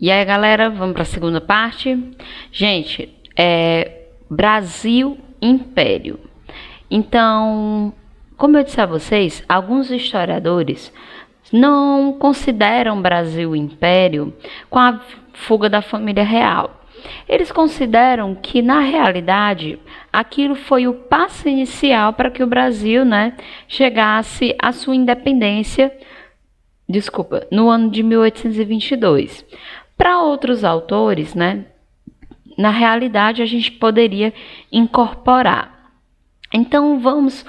E aí, galera, vamos para a segunda parte. Gente, Brasil Império. Então, como eu disse a vocês, alguns historiadores não consideram Brasil Império com a fuga da família real. Eles consideram que, na realidade, aquilo foi o passo inicial para que o Brasil, chegasse à sua independência, no ano de 1822. Para outros autores, na realidade, a gente poderia incorporar. Então, vamos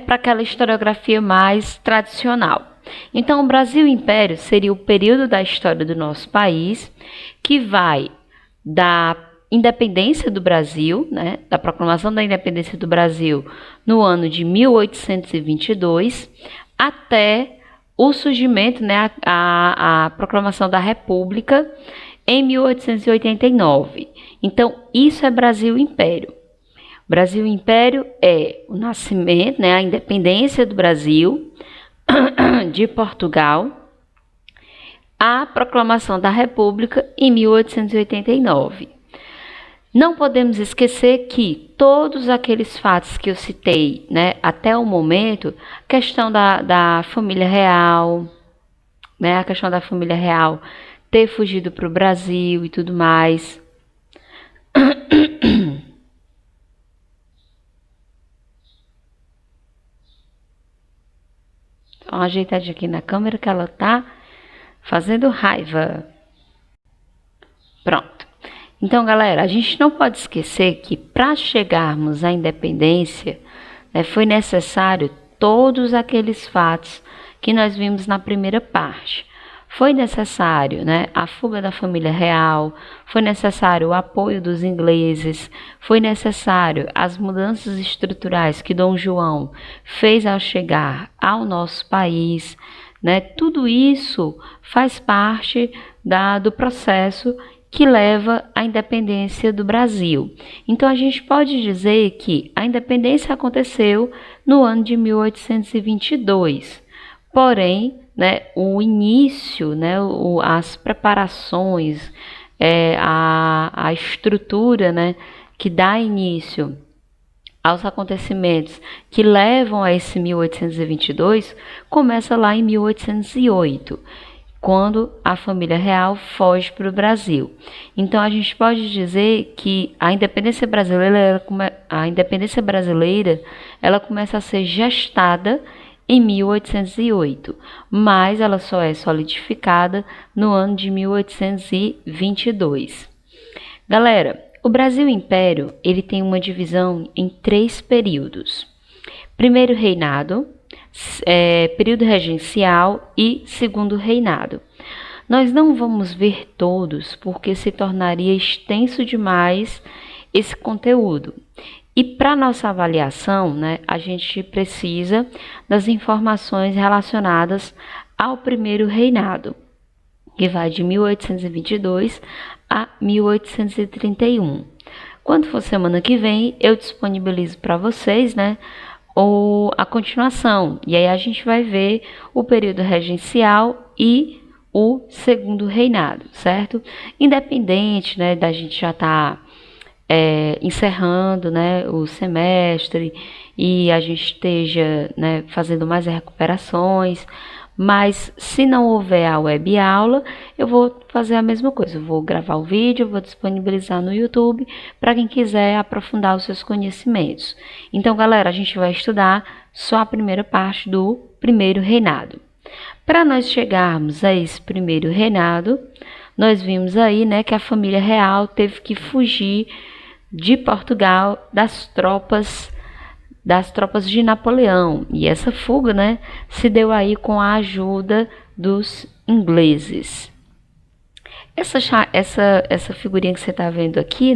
para aquela historiografia mais tradicional. Então, o Brasil Império seria o período da história do nosso país que vai da independência do Brasil, da proclamação da independência do Brasil no ano de 1822 até o surgimento, a proclamação da República em 1889. Então, isso é Brasil Império. Brasil Império é o nascimento, a independência do Brasil, de Portugal, a proclamação da República em 1889. Não podemos esquecer que todos aqueles fatos que eu citei, até o momento, questão da família real, a questão da família real ter fugido para o Brasil e tudo mais. Dá uma ajeitadinha aqui na câmera que ela tá fazendo raiva. Pronto. Então, galera, a gente não pode esquecer que para chegarmos à independência, foi necessário todos aqueles fatos que nós vimos na primeira parte. Foi necessário, a fuga da família real, foi necessário o apoio dos ingleses, foi necessário as mudanças estruturais que Dom João fez ao chegar ao nosso país, Tudo isso faz parte do processo que leva à independência do Brasil. Então, a gente pode dizer que a independência aconteceu no ano de 1822, porém, o início, as preparações, a estrutura, que dá início aos acontecimentos que levam a esse 1822, começa lá em 1808. Quando a família real foge para o Brasil. Então, a gente pode dizer que a independência brasileira ela começa a ser gestada em 1808, mas ela só é solidificada no ano de 1822. Galera, o Brasil Império ele tem uma divisão em 3 períodos. Primeiro reinado, período regencial e segundo reinado. Nós não vamos ver todos porque se tornaria extenso demais esse conteúdo. E para nossa avaliação, a gente precisa das informações relacionadas ao primeiro reinado, que vai de 1822 a 1831. Quando for semana que vem, eu disponibilizo para vocês, ou a continuação. E aí a gente vai ver o período regencial e o segundo reinado, certo? Independente, da gente já estar encerrando, o semestre e a gente esteja, fazendo mais recuperações. Mas se não houver a web aula, eu vou fazer a mesma coisa. Eu vou gravar o vídeo, vou disponibilizar no YouTube para quem quiser aprofundar os seus conhecimentos. Então, galera, a gente vai estudar só a primeira parte do primeiro reinado. Para nós chegarmos a esse primeiro reinado, nós vimos aí, que a família real teve que fugir de Portugal das tropas de Napoleão. E essa fuga, se deu aí com a ajuda dos ingleses. Essa figurinha que você está vendo aqui,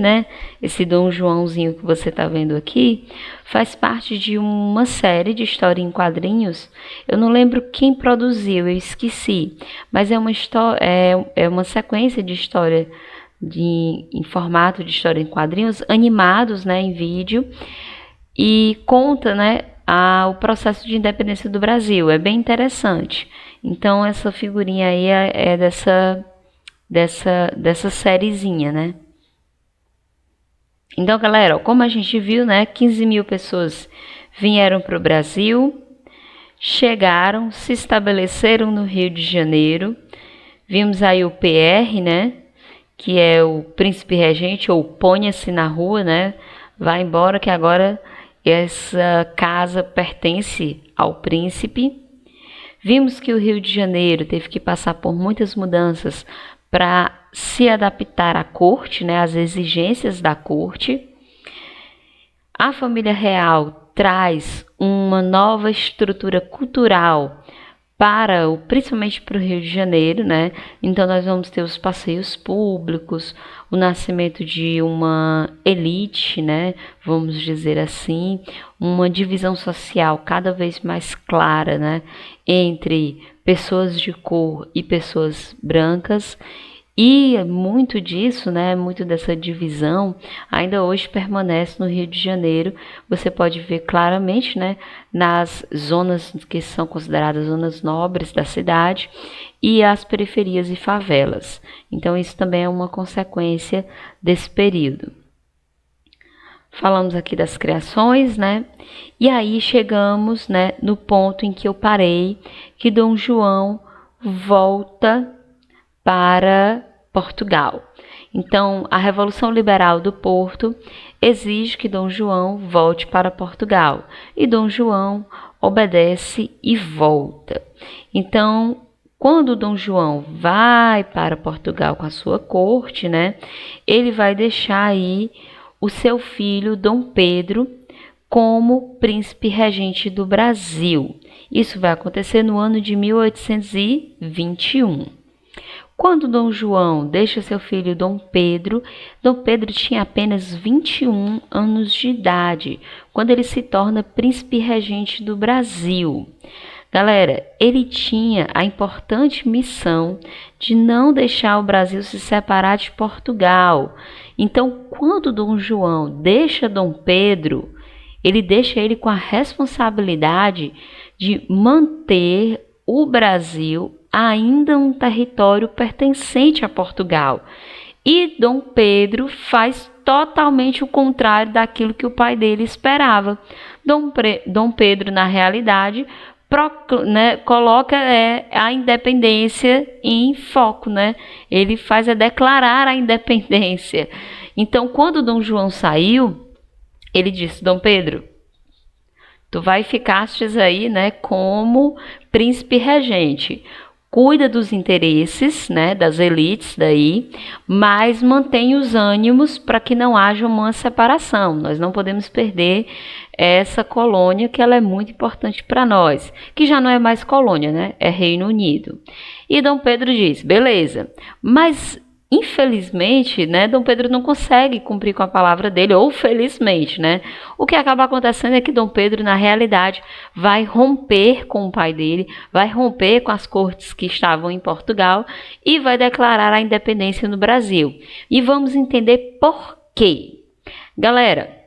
esse Dom Joãozinho que você está vendo aqui, faz parte de uma série de história em quadrinhos. Eu não lembro quem produziu, eu esqueci. Mas é uma sequência de história em formato de história em quadrinhos, animados, em vídeo. E conta, o processo de independência do Brasil. É bem interessante. Então, essa figurinha aí é dessa sériezinha, né? Então, galera, como a gente viu, né, 15 mil pessoas vieram para o Brasil, chegaram, se estabeleceram no Rio de Janeiro. Vimos aí o PR, né, que é o príncipe regente, ou ponha-se na rua, né, vai embora que agora essa casa pertence ao príncipe. Vimos que o Rio de Janeiro teve que passar por muitas mudanças para se adaptar à corte, né, às exigências da corte. A família real traz uma nova estrutura cultural principalmente para o Rio de Janeiro, né? Então nós vamos ter os passeios públicos, o nascimento de uma elite, né? Vamos dizer assim, uma divisão social cada vez mais clara, né? Entre pessoas de cor e pessoas brancas. E muito disso, né, muito dessa divisão, ainda hoje permanece no Rio de Janeiro. Você pode ver claramente, né, nas zonas que são consideradas zonas nobres da cidade e as periferias e favelas. Então isso também é uma consequência desse período. Falamos aqui das criações, né? E aí chegamos, né, no ponto em que eu parei, que Dom João volta para Portugal. Então, a Revolução Liberal do Porto exige que Dom João volte para Portugal. E Dom João obedece e volta. Então, quando Dom João vai para Portugal com a sua corte, né, ele vai deixar aí o seu filho Dom Pedro como príncipe regente do Brasil. Isso vai acontecer no ano de 1821. Quando Dom João deixa seu filho Dom Pedro tinha apenas 21 anos de idade, quando ele se torna príncipe regente do Brasil. Galera, ele tinha a importante missão de não deixar o Brasil se separar de Portugal. Então, quando Dom João deixa Dom Pedro, ele deixa ele com a responsabilidade de manter o Brasil ainda um território pertencente a Portugal. E Dom Pedro faz totalmente o contrário daquilo que o pai dele esperava. Dom Pedro, na realidade, coloca a independência em foco, né? Ele faz declarar a independência. Então, quando Dom João saiu, ele disse: Dom Pedro, tu vai ficastes aí, né, como príncipe regente. Cuida dos interesses, né, das elites daí, mas mantém os ânimos para que não haja uma separação. Nós não podemos perder essa colônia, que ela é muito importante para nós, que já não é mais colônia, né, é Reino Unido. E Dom Pedro diz: beleza, mas infelizmente, né, Dom Pedro não consegue cumprir com a palavra dele, ou felizmente, né? O que acaba acontecendo é que Dom Pedro, na realidade, vai romper com o pai dele, vai romper com as cortes que estavam em Portugal e vai declarar a independência no Brasil. E vamos entender por quê. Galera,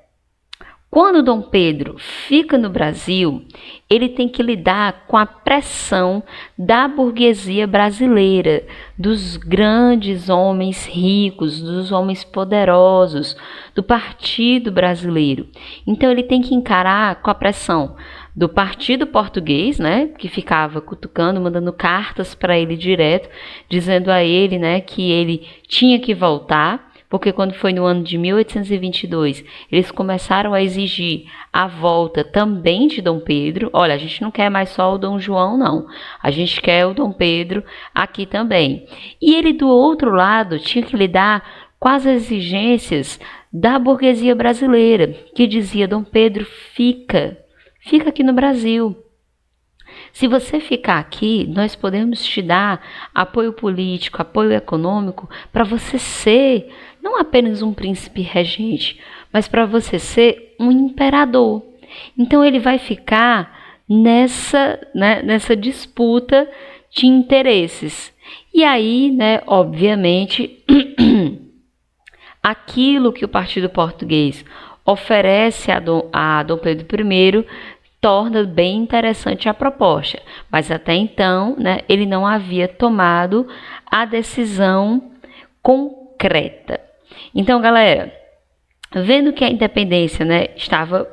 quando Dom Pedro fica no Brasil, ele tem que lidar com a pressão da burguesia brasileira, dos grandes homens ricos, dos homens poderosos, do Partido Brasileiro. Então ele tem que encarar com a pressão do Partido Português, né, que ficava cutucando, mandando cartas para ele direto, dizendo a ele, né, que ele tinha que voltar. Porque quando foi no ano de 1822, eles começaram a exigir a volta também de Dom Pedro. Olha, a gente não quer mais só o Dom João, não. A gente quer o Dom Pedro aqui também. E ele, do outro lado, tinha que lidar com as exigências da burguesia brasileira, que dizia: Dom Pedro, fica aqui no Brasil. Se você ficar aqui, nós podemos te dar apoio político, apoio econômico, para você ser não apenas um príncipe regente, mas para você ser um imperador. Então ele vai ficar nessa disputa de interesses. E aí, né, obviamente, aquilo que o Partido Português oferece a Dom Pedro I torna bem interessante a proposta, mas até então, né, ele não havia tomado a decisão concreta. Então, galera, vendo que a independência, né, estava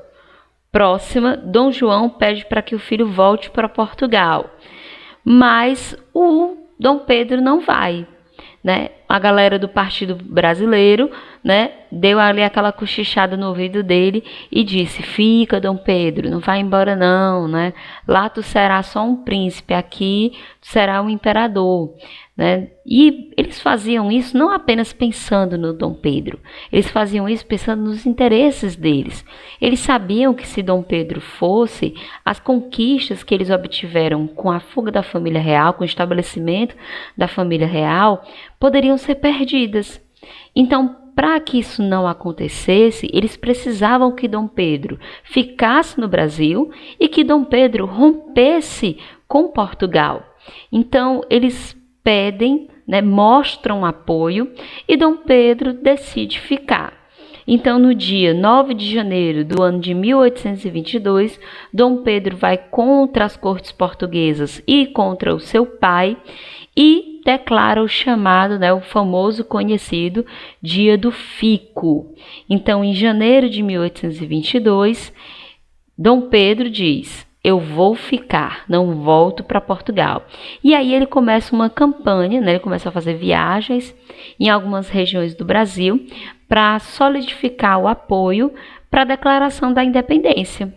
próxima, Dom João pede para que o filho volte para Portugal, mas o Dom Pedro não vai, né? A galera do Partido Brasileiro, né, deu ali aquela cochichada no ouvido dele e disse: fica, Dom Pedro, não vai embora não, né? Lá tu serás só um príncipe, aqui tu serás um imperador, né? E eles faziam isso não apenas pensando no Dom Pedro, eles faziam isso pensando nos interesses deles. Eles sabiam que se Dom Pedro fosse, as conquistas que eles obtiveram com a fuga da família real, com o estabelecimento da família real, poderiam ser perdidas. Então, para que isso não acontecesse, eles precisavam que Dom Pedro ficasse no Brasil e que Dom Pedro rompesse com Portugal. Então, eles pedem, né, mostram apoio e Dom Pedro decide ficar. Então, no dia 9 de janeiro do ano de 1822, Dom Pedro vai contra as cortes portuguesas e contra o seu pai e declara o chamado, né, o famoso conhecido Dia do Fico. Então, em janeiro de 1822, Dom Pedro diz: eu vou ficar, não volto para Portugal. E aí ele começa uma campanha, né, ele começa a fazer viagens em algumas regiões do Brasil para solidificar o apoio para a declaração da independência.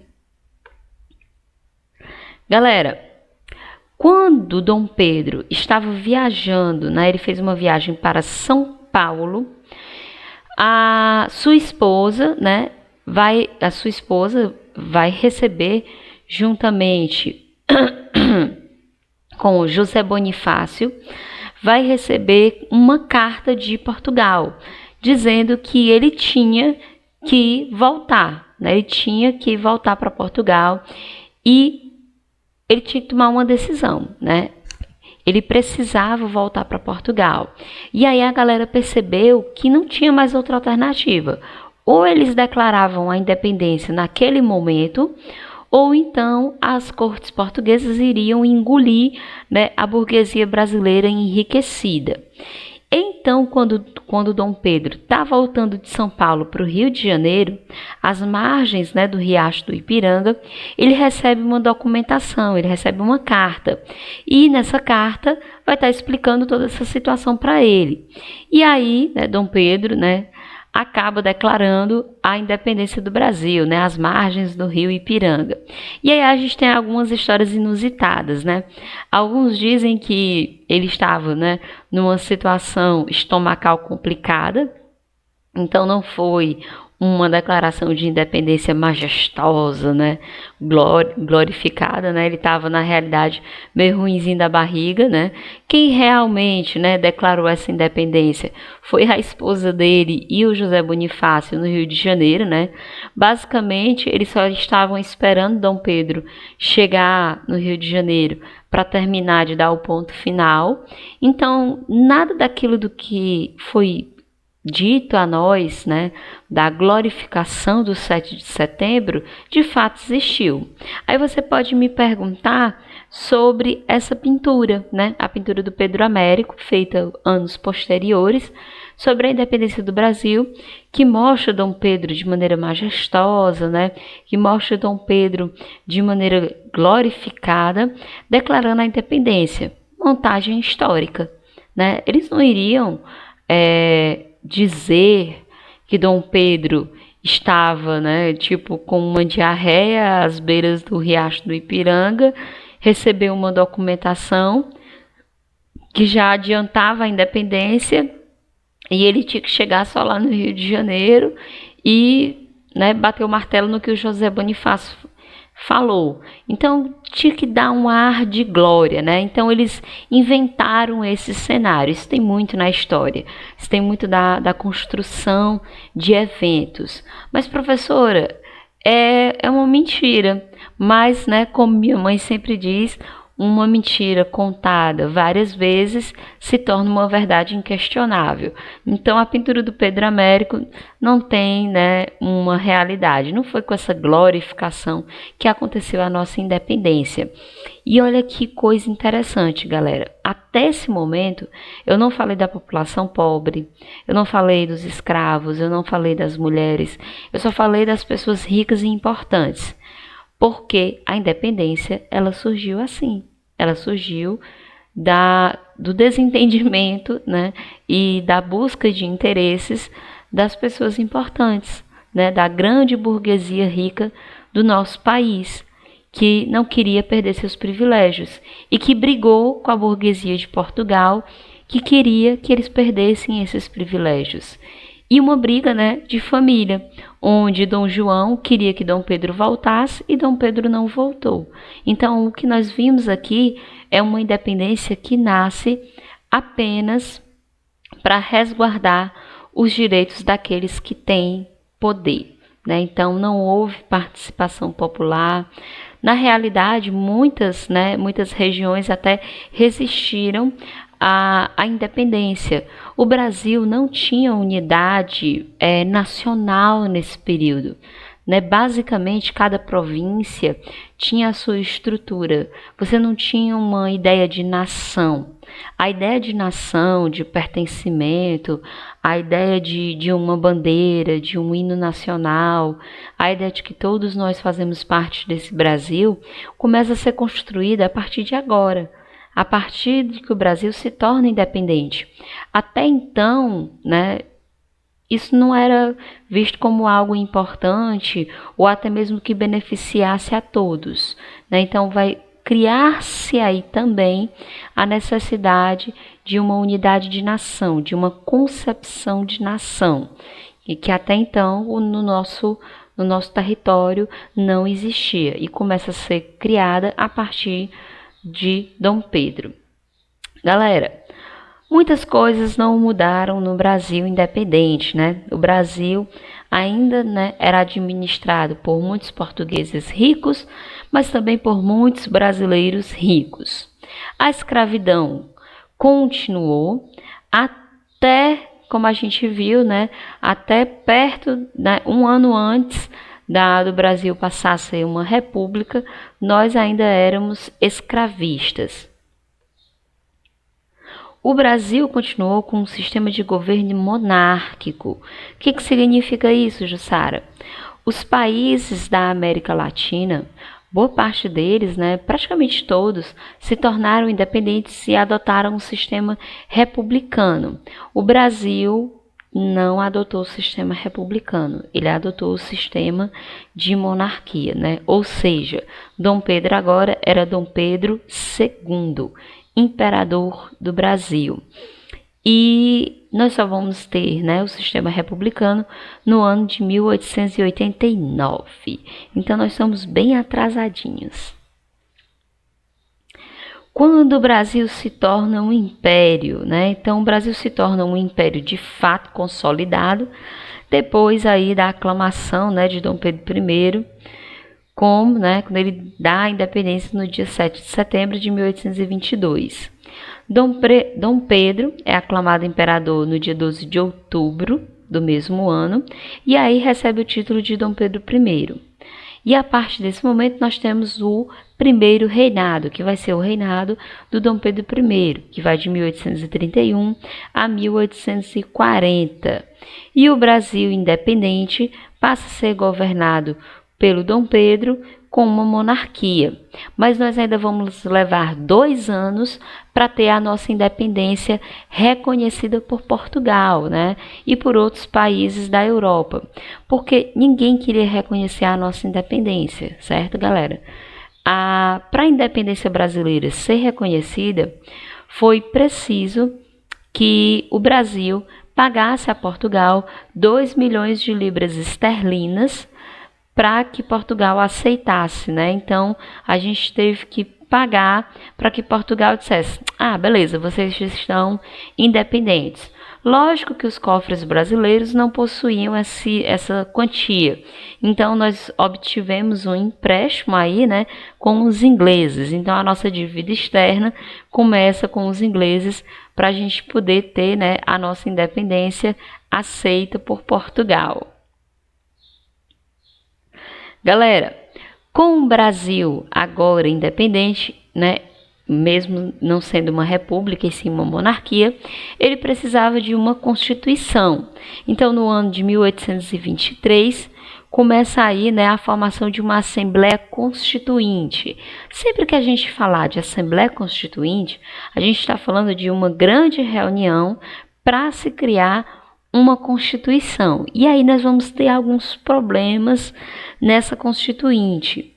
Galera, quando Dom Pedro estava viajando, né, ele fez uma viagem para São Paulo, a sua esposa vai receber, juntamente com José Bonifácio, vai receber uma carta de Portugal, dizendo que ele tinha que voltar, né? Ele tinha que voltar para Portugal e ele tinha que tomar uma decisão, né? Ele precisava voltar para Portugal. E aí a galera percebeu que não tinha mais outra alternativa. Ou eles declaravam a independência naquele momento, ou então as cortes portuguesas iriam engolir, né, a burguesia brasileira enriquecida. Então, quando Dom Pedro está voltando de São Paulo para o Rio de Janeiro, às margens, né, do Riacho do Ipiranga, ele recebe uma documentação, ele recebe uma carta. E nessa carta vai estar explicando toda essa situação para ele. E aí, né, Dom Pedro, né, acaba declarando a independência do Brasil, né, às margens do rio Ipiranga. E aí a gente tem algumas histórias inusitadas, né? Alguns dizem que ele estava, né, numa situação estomacal complicada, então não foi uma declaração de independência majestosa, né, glorificada, né? Ele estava na realidade meio ruinzinho da barriga, né? Quem realmente, né, declarou essa independência foi a esposa dele e o José Bonifácio no Rio de Janeiro, né? Basicamente, eles só estavam esperando Dom Pedro chegar no Rio de Janeiro para terminar de dar o ponto final. Então, nada daquilo do que foi dito a nós, né, da glorificação do 7 de setembro, de fato existiu. Aí você pode me perguntar sobre essa pintura, né, a pintura do Pedro Américo, feita anos posteriores, sobre a independência do Brasil, que mostra Dom Pedro de maneira majestosa, né, que mostra Dom Pedro de maneira glorificada, declarando a independência. Montagem histórica, né? Eles não iriam dizer que Dom Pedro estava, né, tipo, com uma diarreia às beiras do Riacho do Ipiranga, recebeu uma documentação que já adiantava a independência e ele tinha que chegar só lá no Rio de Janeiro e, né, bater o martelo no que o José Bonifácio falou. Então tinha que dar um ar de glória, né? Então eles inventaram esse cenário. Isso tem muito na história. Isso tem muito da construção de eventos. Mas, professora, é uma mentira. Mas, né, como minha mãe sempre diz, uma mentira contada várias vezes se torna uma verdade inquestionável. Então a pintura do Pedro Américo não tem, né, uma realidade. Não foi com essa glorificação que aconteceu a nossa independência. E olha que coisa interessante, galera. Até esse momento, eu não falei da população pobre, eu não falei dos escravos, eu não falei das mulheres, eu só falei das pessoas ricas e importantes. Porque a independência, ela surgiu assim. Ela surgiu do desentendimento, né, e da busca de interesses das pessoas importantes, né, da grande burguesia rica do nosso país, que não queria perder seus privilégios e que brigou com a burguesia de Portugal, que queria que eles perdessem esses privilégios. E uma briga, né, de família, onde Dom João queria que Dom Pedro voltasse e Dom Pedro não voltou. Então, o que nós vimos aqui é uma independência que nasce apenas para resguardar os direitos daqueles que têm poder, né? Então, não houve participação popular. Na realidade, muitas regiões até resistiram à independência. O Brasil não tinha unidade nacional nesse período. Né? Basicamente, cada província tinha a sua estrutura. Você não tinha uma ideia de nação. A ideia de nação, de pertencimento, a ideia de uma bandeira, de um hino nacional, a ideia de que todos nós fazemos parte desse Brasil, começa a ser construída a partir de agora, a partir de que o Brasil se torna independente. Até então, né, isso não era visto como algo importante ou até mesmo que beneficiasse a todos, né? Então vai criar-se aí também a necessidade de uma unidade de nação, de uma concepção de nação, e que até então no nosso território não existia e começa a ser criada a partir de Dom Pedro. Galera, muitas coisas não mudaram no Brasil independente, né? O Brasil ainda, né, era administrado por muitos portugueses ricos, mas também por muitos brasileiros ricos. A escravidão continuou até, como a gente viu, né, até perto, né, um ano antes do Brasil passar a ser uma república, nós ainda éramos escravistas. O Brasil continuou com um sistema de governo monárquico. O que significa isso, Jussara? Os países da América Latina, boa parte deles, né, praticamente todos, se tornaram independentes e adotaram um sistema republicano. O Brasil não adotou o sistema republicano, ele adotou o sistema de monarquia, né? Ou seja, Dom Pedro agora era Dom Pedro II, imperador do Brasil. E nós só vamos ter, né, o sistema republicano no ano de 1889. Então nós somos bem atrasadinhos. Quando o Brasil se torna um império, né? Então o Brasil se torna um império de fato consolidado depois aí da aclamação, né, de Dom Pedro I, quando ele dá a independência no dia 7 de setembro de 1822. Dom Pedro é aclamado imperador no dia 12 de outubro do mesmo ano e aí recebe o título de Dom Pedro I. E a partir desse momento nós temos o primeiro reinado, que vai ser o reinado do Dom Pedro I, que vai de 1831 a 1840. E o Brasil independente passa a ser governado pelo Dom Pedro com uma monarquia. Mas nós ainda vamos levar 2 anos para ter a nossa independência reconhecida por Portugal, né? E por outros países da Europa. Porque ninguém queria reconhecer a nossa independência, certo, galera? Para a independência brasileira ser reconhecida, foi preciso que o Brasil pagasse a Portugal 2 milhões de libras esterlinas para que Portugal aceitasse, né? Então, a gente teve que pagar para que Portugal dissesse: ah, beleza, vocês estão independentes. Lógico que os cofres brasileiros não possuíam essa quantia, então nós obtivemos um empréstimo aí, né, com os ingleses. Então a nossa dívida externa começa com os ingleses para a gente poder ter, né, a nossa independência aceita por Portugal. Galera, com o Brasil agora independente, né, mesmo não sendo uma república e sim uma monarquia, ele precisava de uma constituição. Então, no ano de 1823, começa aí, né, a formação de uma Assembleia Constituinte. Sempre que a gente falar de Assembleia Constituinte, a gente está falando de uma grande reunião para se criar uma Constituição. E aí nós vamos ter alguns problemas nessa Constituinte.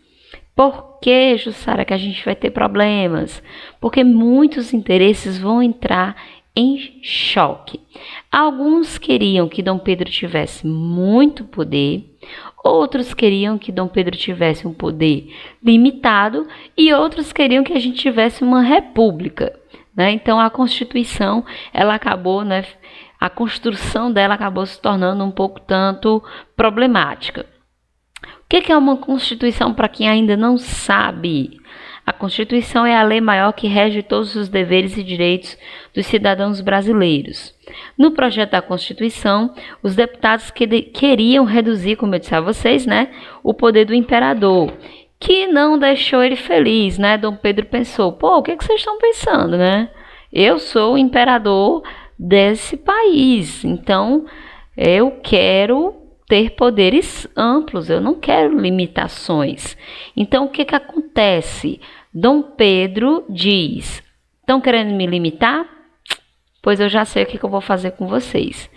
Por que, Jussara, que a gente vai ter problemas? Porque muitos interesses vão entrar em choque. Alguns queriam que Dom Pedro tivesse muito poder, outros queriam que Dom Pedro tivesse um poder limitado e outros queriam que a gente tivesse uma república, né? Então a Constituição, ela acabou, né, a construção dela acabou se tornando um pouco tanto problemática. O que é uma Constituição para quem ainda não sabe? A Constituição é a lei maior que rege todos os deveres e direitos dos cidadãos brasileiros. No projeto da Constituição, os deputados queriam reduzir, como eu disse a vocês, né, o poder do imperador, que não deixou ele feliz, né? Dom Pedro pensou, o que vocês estão pensando, né? Eu sou o imperador desse país, então eu quero ter poderes amplos, eu não quero limitações. Então, o que acontece? Dom Pedro diz, estão querendo me limitar? Pois eu já sei o que eu vou fazer com vocês.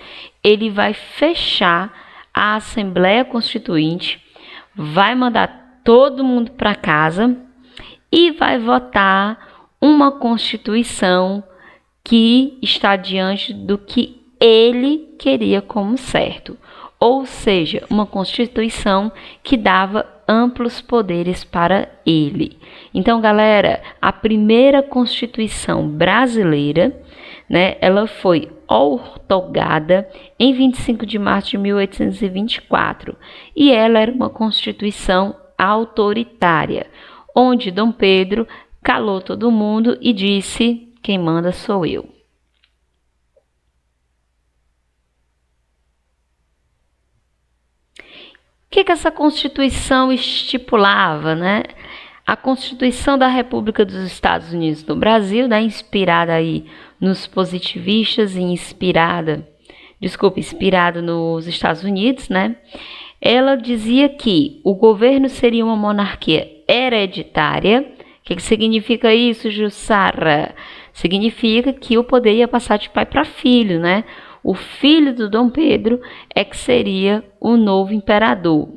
Ele vai fechar a Assembleia Constituinte, vai mandar todo mundo para casa e vai votar uma Constituição que está diante do que ele queria como certo. Ou seja, uma Constituição que dava amplos poderes para ele. Então, galera, a primeira Constituição brasileira, né, ela foi outorgada em 25 de março de 1824 e ela era uma Constituição autoritária, onde Dom Pedro calou todo mundo e disse: quem manda sou eu. O que essa Constituição estipulava, né? A Constituição da República dos Estados Unidos do Brasil, né, inspirada aí nos positivistas e inspirada nos Estados Unidos, né? Ela dizia que o governo seria uma monarquia hereditária. O que significa isso, Jussara? Significa que o poder ia passar de pai para filho, né? O filho do Dom Pedro é que seria o novo imperador.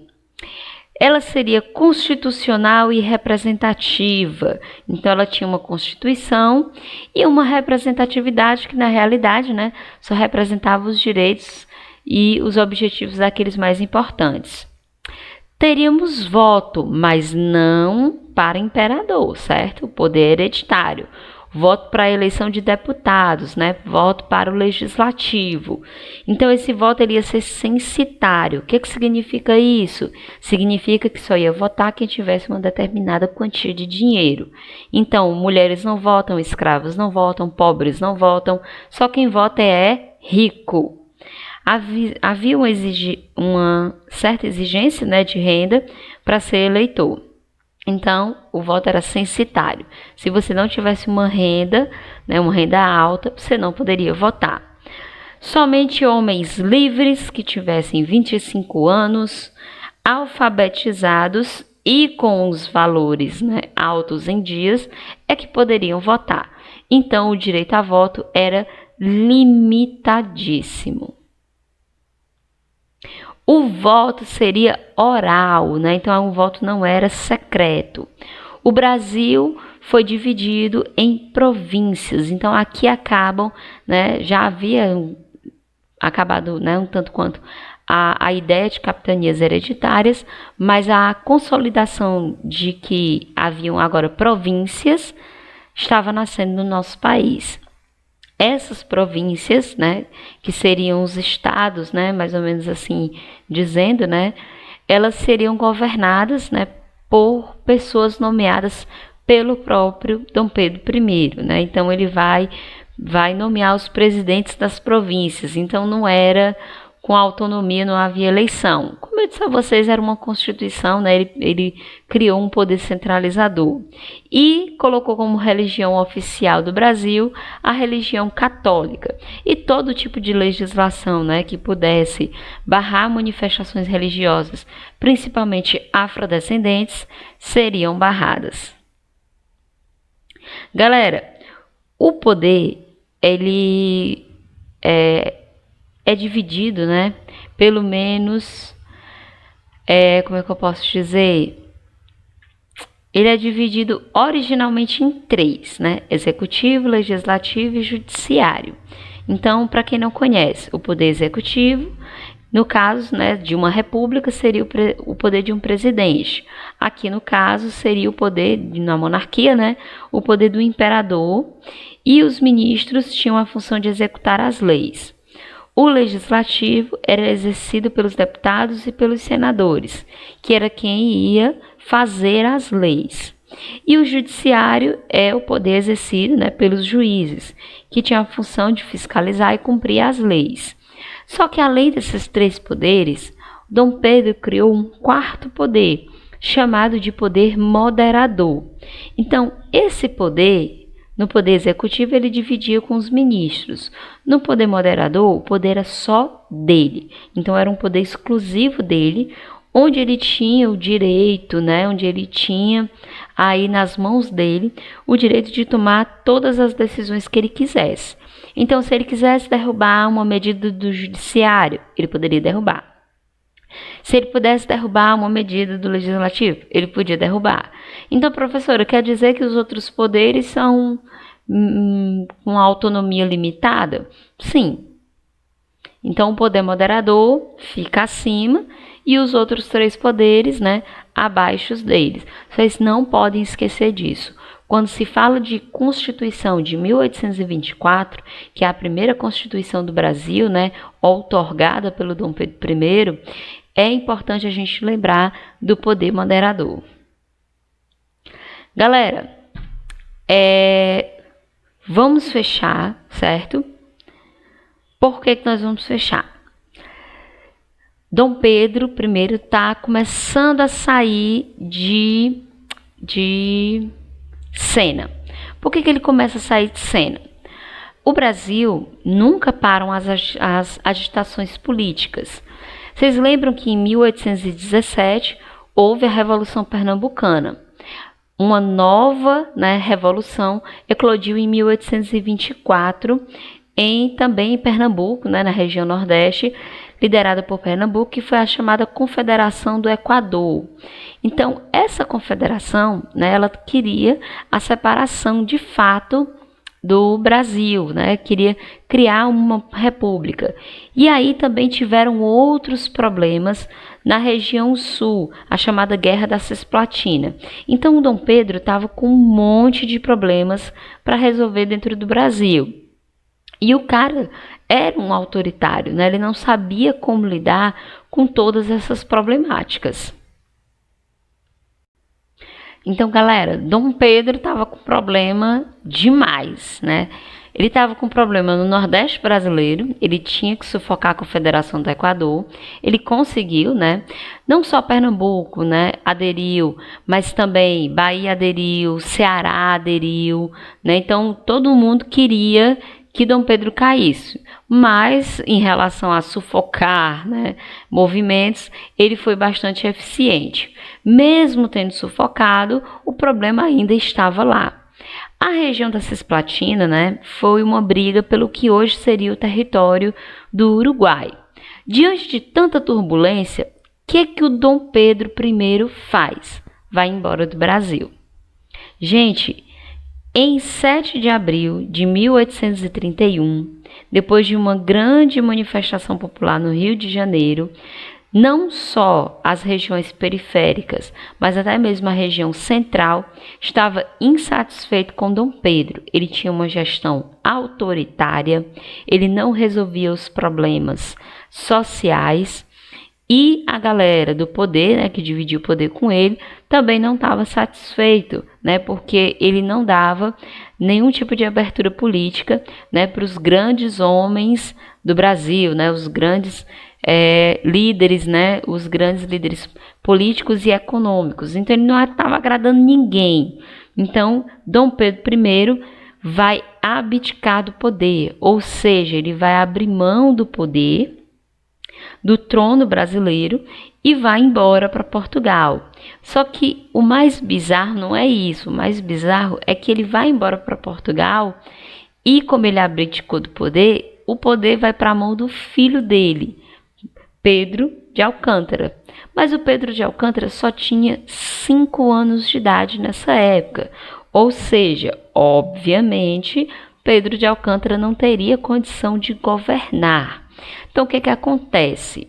Ela seria constitucional e representativa. Então, ela tinha uma constituição e uma representatividade que, na realidade, né, só representava os direitos e os objetivos daqueles mais importantes. Teríamos voto, mas não para imperador, certo? O poder hereditário. Voto para a eleição de deputados, né? Voto para o legislativo. Então, esse voto ele ia ser censitário. O que significa isso? Significa que só ia votar quem tivesse uma determinada quantia de dinheiro. Então, mulheres não votam, escravos não votam, pobres não votam, só quem vota é rico. Havia uma certa exigência, né, de renda para ser eleitor. Então, o voto era censitário. Se você não tivesse uma renda, né, uma renda alta, você não poderia votar. Somente homens livres que tivessem 25 anos, alfabetizados e com os valores, né, altos em dias, é que poderiam votar. Então, o direito a voto era limitadíssimo. O voto seria oral, né? Então o voto não era secreto. O Brasil foi dividido em províncias, então aqui acabam, né? Já havia acabado, né, um tanto quanto a ideia de capitanias hereditárias, mas a consolidação de que haviam agora províncias estava nascendo no nosso país. Essas províncias, né, que seriam os estados, né, mais ou menos assim dizendo, né, elas seriam governadas, né, por pessoas nomeadas pelo próprio Dom Pedro I, né? Então ele vai nomear os presidentes das províncias. Então não era com autonomia, não havia eleição. Como eu disse a vocês, era uma constituição, né? Ele criou um poder centralizador e colocou como religião oficial do Brasil a religião católica e todo tipo de legislação, né, que pudesse barrar manifestações religiosas, principalmente afrodescendentes, seriam barradas. Galera, o poder ele é dividido, né? Pelo menos, como é que eu posso dizer? Ele é dividido originalmente em 3, né? Executivo, legislativo e judiciário. Então, para quem não conhece, o poder executivo, no caso, né, de uma república, seria o poder de um presidente. Aqui, no caso, seria o poder, na monarquia, né, o poder do imperador, e os ministros tinham a função de executar as leis. O legislativo era exercido pelos deputados e pelos senadores, que era quem ia fazer as leis. E o judiciário é o poder exercido, né, pelos juízes, que tinham a função de fiscalizar e cumprir as leis. Só que além desses 3 poderes, Dom Pedro criou um 4º poder, chamado de poder moderador. Então, esse poder, no poder executivo, ele dividia com os ministros. No poder moderador, o poder era só dele. Então, era um poder exclusivo dele, onde ele tinha o direito, né, onde ele tinha aí nas mãos dele o direito de tomar todas as decisões que ele quisesse. Então, se ele quisesse derrubar uma medida do judiciário, ele poderia derrubar. Se ele pudesse derrubar uma medida do legislativo, ele podia derrubar. Então, professora, quer dizer que os outros poderes são com autonomia limitada? Sim. Então, o poder moderador fica acima e os outros 3 poderes, né, abaixo deles. Vocês não podem esquecer disso. Quando se fala de Constituição de 1824, que é a primeira Constituição do Brasil, né, outorgada pelo Dom Pedro I, é importante a gente lembrar do poder moderador. Galera, vamos fechar, certo? Por que nós vamos fechar? Dom Pedro I está começando a sair de cena. Por que ele começa a sair de cena? O Brasil nunca param as agitações políticas. Vocês lembram que em 1817 houve a Revolução Pernambucana. Uma nova, né, revolução eclodiu em 1824, também em Pernambuco, né, na região Nordeste, liderada por Pernambuco, que foi a chamada Confederação do Equador. Então, essa confederação, né, ela queria a separação de fato do Brasil, né, queria criar uma república. E aí também tiveram outros problemas na região sul, a chamada Guerra da Cisplatina. Então, o Dom Pedro estava com um monte de problemas para resolver dentro do Brasil. E o cara era um autoritário, né? Ele não sabia como lidar com todas essas problemáticas. Então, galera, Dom Pedro estava com problema demais, né? Ele estava com problema no Nordeste brasileiro, ele tinha que sufocar a Confederação do Equador, ele conseguiu, né? Não só Pernambuco, né, aderiu, mas também Bahia aderiu, Ceará aderiu, né? Então, todo mundo queria que Dom Pedro caísse, mas em relação a sufocar, né, movimentos, ele foi bastante eficiente. Mesmo tendo sufocado, o problema ainda estava lá. A região da Cisplatina, né, foi uma briga pelo que hoje seria o território do Uruguai. Diante de tanta turbulência, o que o Dom Pedro I faz? Vai embora do Brasil. Gente, em 7 de abril de 1831, depois de uma grande manifestação popular no Rio de Janeiro, não só as regiões periféricas, mas até mesmo a região central estava insatisfeito com Dom Pedro. Ele tinha uma gestão autoritária, ele não resolvia os problemas sociais e a galera do poder, né, que dividia o poder com ele, também não estava satisfeito, né, porque ele não dava nenhum tipo de abertura política, né, para os grandes homens do Brasil, né, os grandes líderes, né, os grandes líderes políticos e econômicos. Então ele não estava agradando ninguém. Então Dom Pedro I vai abdicar do poder, ou seja, ele vai abrir mão do poder do trono brasileiro e vai embora para Portugal. Só que o mais bizarro não é isso, o mais bizarro é que ele vai embora para Portugal e, como ele abdicou do poder, o poder vai para a mão do filho dele, Pedro de Alcântara. Mas o Pedro de Alcântara só tinha 5 anos de idade nessa época, ou seja, obviamente, Pedro de Alcântara não teria condição de governar. Então, o que acontece?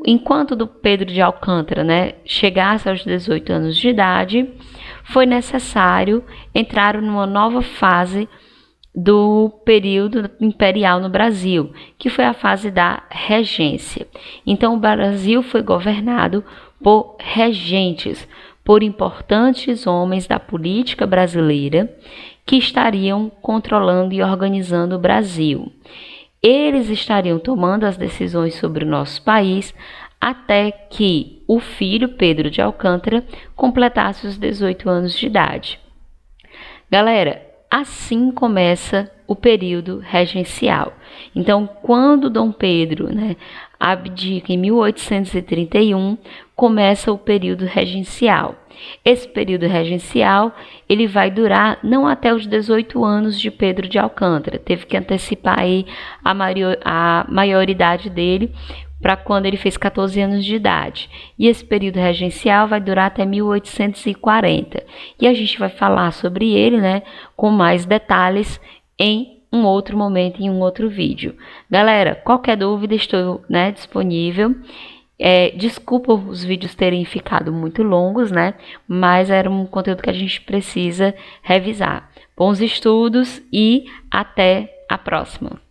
Enquanto do Pedro de Alcântara, né, chegasse aos 18 anos de idade, foi necessário entrar numa nova fase do período imperial no Brasil, que foi a fase da regência. Então, o Brasil foi governado por regentes, por importantes homens da política brasileira que estariam controlando e organizando o Brasil. Eles estariam tomando as decisões sobre o nosso país até que o filho Pedro de Alcântara completasse os 18 anos de idade. Galera, assim começa o período regencial. Então, quando Dom Pedro, né, abdica em 1831, começa o período regencial. Esse período regencial, ele vai durar não até os 18 anos de Pedro de Alcântara. Teve que antecipar aí a maioridade dele para quando ele fez 14 anos de idade. E esse período regencial vai durar até 1840. E a gente vai falar sobre ele, né, com mais detalhes em um outro momento, em um outro vídeo. Galera, qualquer dúvida, estou, né, disponível. Desculpa os vídeos terem ficado muito longos, né, mas era um conteúdo que a gente precisa revisar. Bons estudos e até a próxima!